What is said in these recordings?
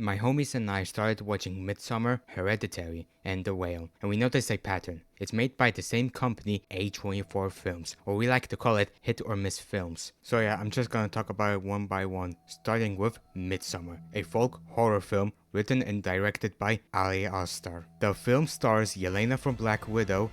My homies and I started watching Midsommar, Hereditary, and The Whale, and we noticed a pattern. It's made by the same company, A24 Films, or we like to call it hit or miss films. So yeah, I'm just gonna talk about it one by one, starting with Midsommar, a folk horror film written and directed by Ali Astar. The film stars Yelena from Black Widow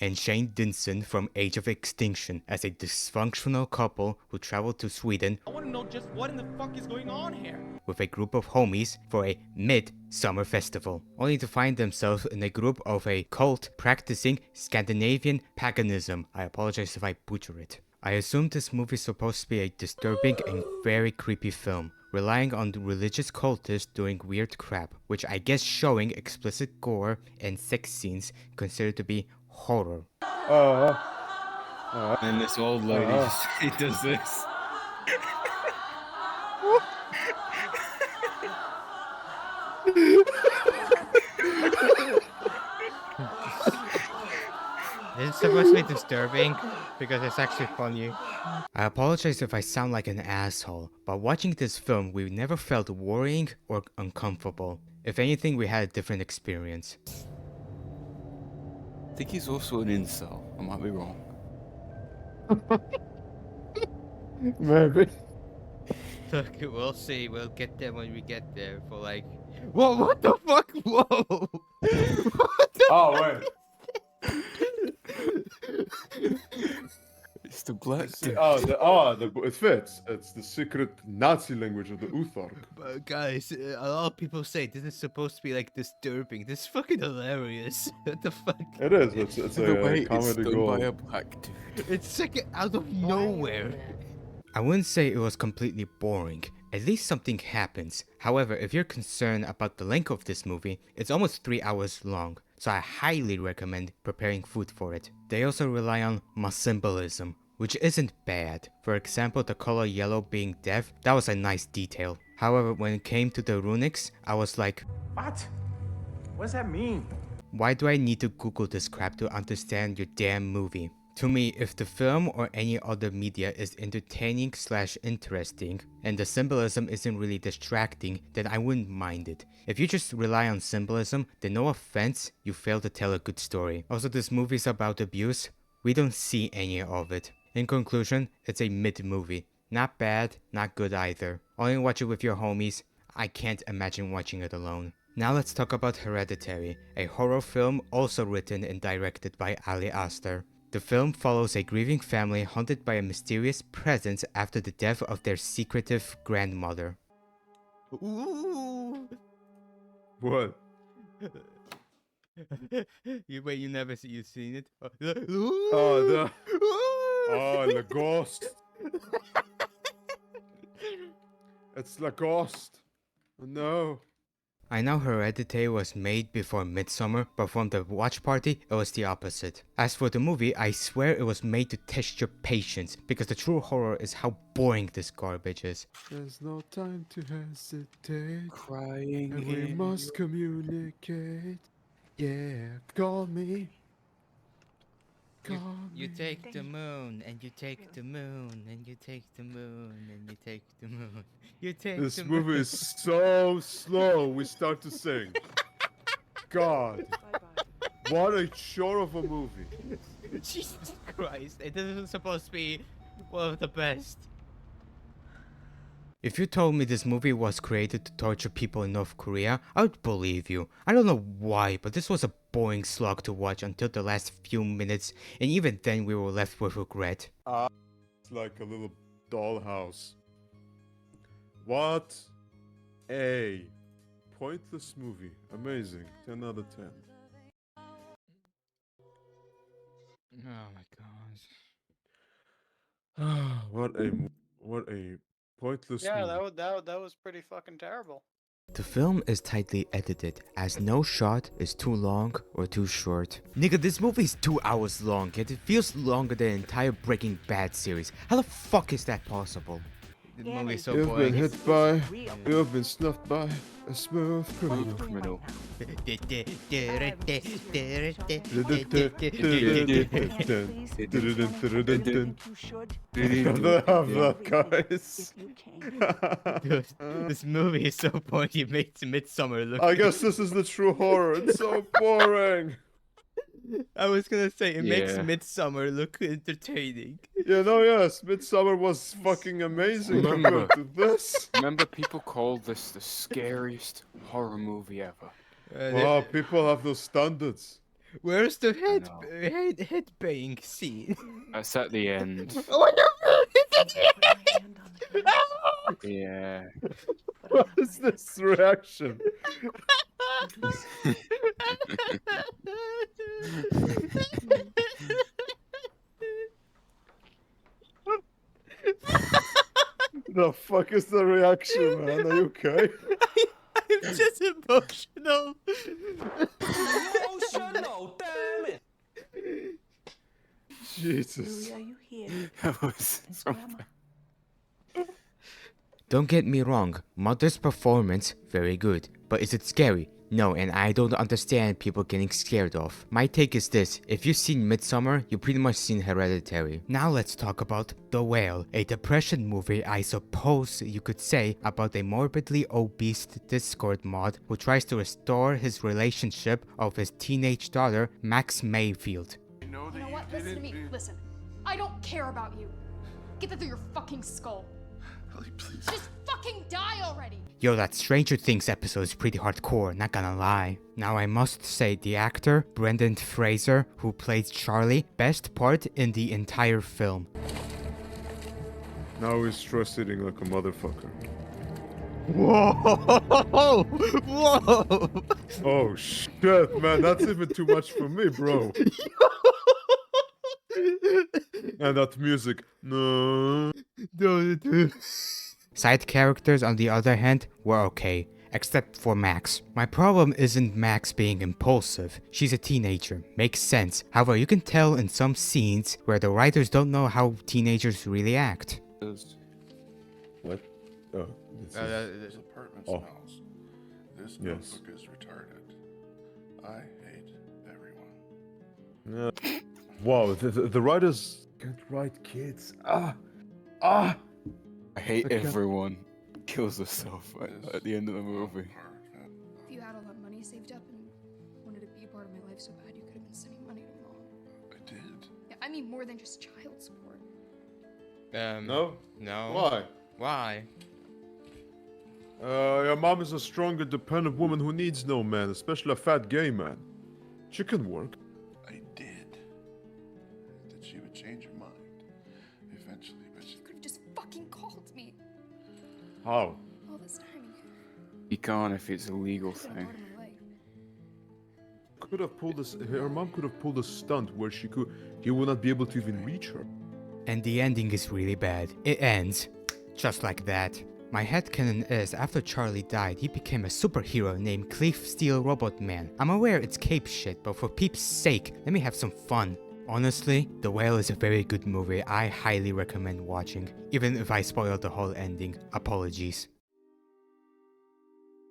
and Shane Dinson from Age of Extinction as a dysfunctional couple who travel to Sweden. I want to know just what in the fuck is going on here. With a group of homies for a Mid-sommar festival, only to find themselves in a group of a cult practicing Scandinavian paganism. I apologize if I butcher it. I assume this movie is supposed to be a disturbing and very creepy film, relying on the religious cultists doing weird crap, which I guess showing explicit gore and sex scenes considered to be horror. And this old lady just does this. It's supposed to be disturbing because it's actually funny. I apologize if I sound like an asshole, but watching this film we never felt worrying or uncomfortable. If anything, we had a different experience. I think he's also an incel. I might be wrong. Maybe. Look, we'll see. We'll get there when we get there. For like, whoa, what the fuck? Whoa! What the Oh wait. It's the black dude. It fits. It's the secret Nazi language of the Uthark. But guys, a lot of people say this is supposed to be like disturbing. This is fucking hilarious. What the fuck? It is. It's The a way it's comedy done gold. by a black dude. It's like out of nowhere. I wouldn't say it was completely boring. At least something happens. However, if you're concerned about the length of this movie, it's almost 3 hours long, so I highly recommend preparing food for it. They also rely on symbolism, which isn't bad. For example, the color yellow being death, that was a nice detail. However, when it came to the runics, I was like, What? What does that mean? why do I need to Google this crap to understand your damn movie? To me, if the film or any other media is entertaining / interesting, and the symbolism isn't really distracting, then I wouldn't mind it. If you just rely on symbolism, then no offense, you fail to tell a good story. Also, this movie is about abuse. We don't see any of it. In conclusion, it's a mid movie. Not bad, not good either. Only watch it with your homies. I can't imagine watching it alone. Now let's talk about Hereditary, a horror film also written and directed by Ali Aster. The film follows a grieving family haunted by a mysterious presence after the death of their secretive grandmother. Ooh. What? You never you've seen it? The ghost. It's the ghost. No. I know Hereditary was made before Midsommar, but from the watch party, it was the opposite. As for the movie, I swear it was made to test your patience, because the true horror is how boring this garbage is. There's no time to hesitate. Crying And we in must communicate. Yeah, call me. You take the moon, and you take the moon, and you take the moon, and you take the moon. You take This the movie moon. is so slow. We start to sing. God, what a chore of a movie. Jesus Christ, it isn't supposed to be one of the best. If you told me this movie was created to torture people in North Korea, I would believe you. I don't know why, but this was a boring slog to watch until the last few minutes, and even then we were left with regret. It's like a little dollhouse. What a pointless movie. Amazing. 10 out of 10. Oh my gosh. what a pointless Yeah, movie. that was pretty fucking terrible. The film is tightly edited, as no shot is too long or too short. Nigga, this movie is 2 hours long, yet it feels longer than the entire Breaking Bad series. How the fuck is that possible? The movie's so You've been boring. hit by, you've been snuffed by a smooth criminal. Criminal. Have that, guys. Dude, this movie is so boring. It makes Midsommar look. I guess this is the true horror. It's so boring. I was gonna say it makes Yeah. Midsommar look entertaining. Yeah, no, yes, Midsommar was fucking amazing Remember. compared to this. Remember, people called this the scariest horror movie ever. Wow, people have those standards. Where's the know. head bang scene? That's at the end. Yeah. What is this reaction? The fuck is the reaction, man? Are you okay? I'm just emotional. Emotional, damn it! Jesus. Are you here? That was so Don't get me wrong, Mother's performance, very good. But is it scary? No, and I don't understand people getting scared off. My take is this, if you've seen Midsommar, you've pretty much seen Hereditary. Now let's talk about The Whale, a depression movie I suppose you could say about a morbidly obese Discord mod who tries to restore his relationship of his teenage daughter, Max Mayfield. You know what? Listen to me. Listen. I don't care about you. Get that through your fucking skull. Ellie, please. Just fucking die already. Yo, that Stranger Things episode is pretty hardcore, not gonna lie. Now I must say the actor, Brendan Fraser, who played Charlie, best part in the entire film. Now he's stress eating like a motherfucker. Whoa! Whoa! Oh shit, man, that's even too much for me, bro. And that music. No. Side characters, on the other hand, were okay, except for Max. My problem isn't Max being impulsive. She's a teenager, makes sense. However, you can tell in some scenes where the writers don't know how teenagers really act. What? Oh, This apartment Oh. smells. This Yes. notebook is retarded. I hate everyone. Wow, the writers can't write kids. Ah! I hate Okay. everyone. Kills herself at the end of the movie. If you had all that money saved up and wanted to be a part of my life so bad, you could have been sending money to Mom. I did. Yeah, I mean more than just child support. No? No. Why? Why? Your mom is a strong, independent woman who needs no man, especially a fat gay man. She can work. I did. That she would change her mind eventually, but she You could have just fucking called me How? all this time. You can't if it's a legal You've been a thing. part of my life. Could have pulled this. Her mom could have pulled a stunt where he would not be able to even reach her. And the ending is really bad. It ends just like that. My headcanon is, after Charlie died, he became a superhero named Cleef Steel Robot Man. I'm aware it's cape shit, but for peeps' sake, let me have some fun. Honestly, The Whale is a very good movie I highly recommend watching, even if I spoiled the whole ending. Apologies.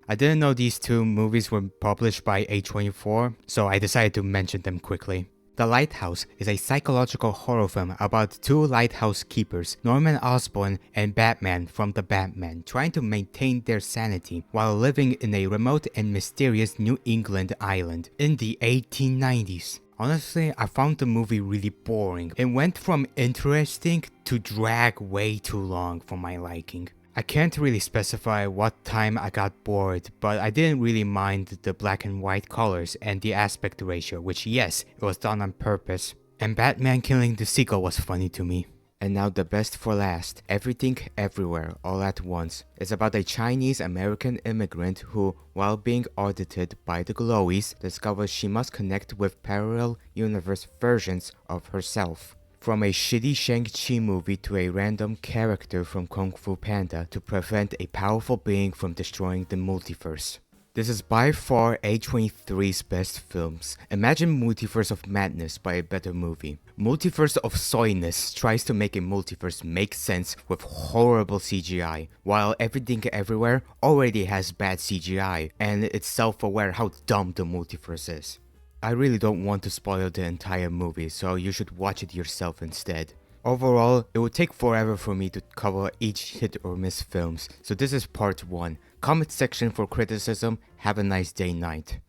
I didn't know these two movies were published by A24, so I decided to mention them quickly. The Lighthouse is a psychological horror film about two lighthouse keepers, Norman Osborn and Batman from the Batman, trying to maintain their sanity while living in a remote and mysterious New England island in the 1890s. Honestly, I found the movie really boring. It went from interesting to drag way too long for my liking. I can't really specify what time I got bored, but I didn't really mind the black and white colors and the aspect ratio, which yes, it was done on purpose. And Batman killing the seagull was funny to me. And now the best for last, Everything Everywhere All at Once, is about a Chinese American immigrant who, while being audited by the Glowies, discovers she must connect with parallel universe versions of herself. From a shitty Shang-Chi movie to a random character from Kung Fu Panda to prevent a powerful being from destroying the multiverse. This is by far A23's best films. Imagine Multiverse of Madness by a better movie. Multiverse of Soyness tries to make a multiverse make sense with horrible CGI, while Everything Everywhere already has bad CGI, and it's self-aware how dumb the multiverse is. I really don't want to spoil the entire movie, so you should watch it yourself instead. Overall, it would take forever for me to cover each hit or miss films, so this is part 1. Comment section for criticism. Have a nice day, night.